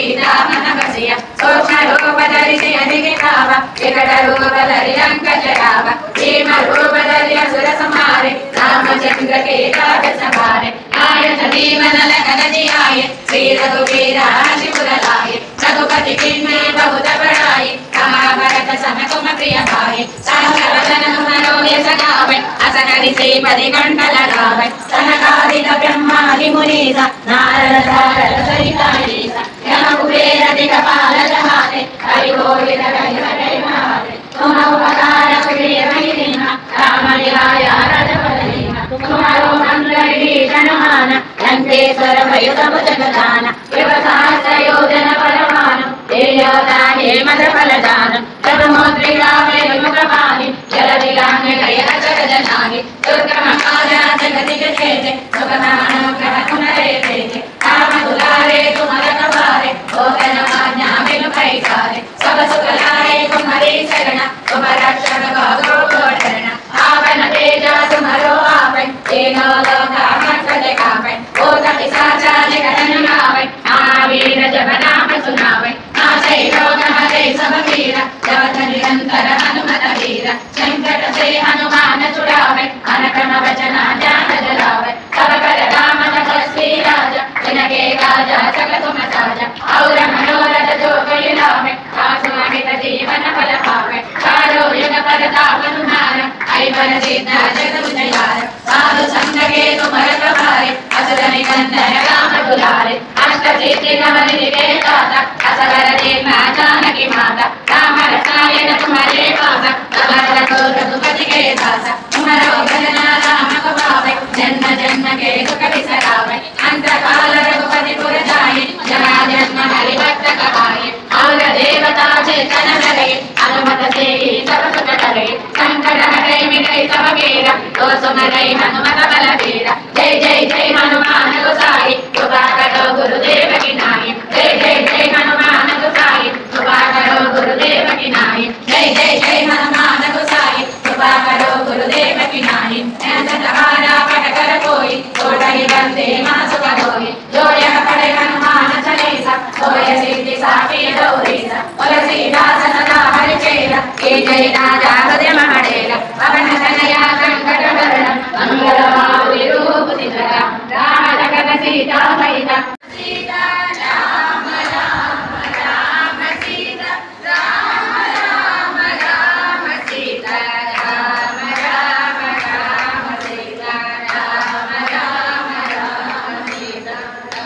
सीता मन बसिया सूक्ष्म रूप धरिಸಿ अनिಗೆ ಕಾವ ವಿಕಟ ರೂಪದಲ್ಲಿ ಲಂಕ ಜರಾವ ಭೀಮ ರೂಪದಲ್ಲಿ ಅಸುರ ಸಂಹಾರೆ ರಾಮಚಂದ್ರ के काज संभारे आय भीमन लखनजी आए श्री रघुवीर शिवपुर लाए रघुपति किन्ने बहुत बड़ाई कहा भरत सन तुम प्रिय भाई सहस्र वदन मनोज सगावे अस करि श्रीपति कंठ लगावे सनकादिक ब्रह्मादि मुनीसा नारद सारद सहिता यम कुबेर दिक्पाल जहाते हरि गोविंद हरि हरि महाते तुम उपकार प्रिय महिमा राम लिहाय रजपदीना तुम्हारो मंत्र विभीषण लंकेश्वर भयुतम जगदान शिव सहस्र योजन बलवान तेजोता हेमद फलदान चतुर्मुद्रिका मुखपाणि जल दिलांग गय अचर जनानि दुर्गम काज जगति जेते सुखमानुग्रह तुम्हारे देते राम दुलारे तुम्हारे कबारे भोगन आज्ञा बिनु पैसारे सब सुख लाए तुम्हारे शरण तुम रक्षक गो शरण आपन तेजा तुम्हारो आपै तेनो लोका मत कापै ओ तति साचा जगन गावै महावीर जब नाम सुनावै नाशै रोग हरै सब पीरा जपत निरंतर हनुमत वीर संकट से हनुमान छुड़ावै अनक्रम वचन ध्यान जलावै सब कर राम तपस्वी राजा जिनके काजा सकल तुम साजा और मनोरथ जो कोई लावै आसु अमित जीवन फल पावै चारों युग परताप तुम्हार ऐवर सिद्ध जगत उजियार साधु संग के तुम रखवारे असुर निकंदन राम दुलारे अष्ट सिद्धि नव निधि के दाता असवर दीना जानकी माता राम रसायन तुम्हारे पास सबर रघुपति के दास तुम्हारो भजन राम को पावे जन्म जन्म के दुख बिसरावे अंत काल रघुपति पुर जाए जरा जन्म हरि भक्त कहाए और देवता चेतन धरे हनुमत से ही सब सुख करे संकट हरे मिटे सब पीरा तो सुमरै हनुमत बलबीरा जय जय जय हनुमान गोसाई कृपा करो गुरुदेव की नाई जय जय जय हनुमान गोसाई कृपा करो गुरुदेव की नाई जय जय जय हनुमान गोसाई कृपा करो गुरुदेव की नाई सहारा पट कर कोई छोड़हि बंदे मासुक होई जो यह पढ़े हनुमान चालीसा होय सिद्धि साखी गौरीसा तुलसीदास सदा हरिचेरा के जय राजा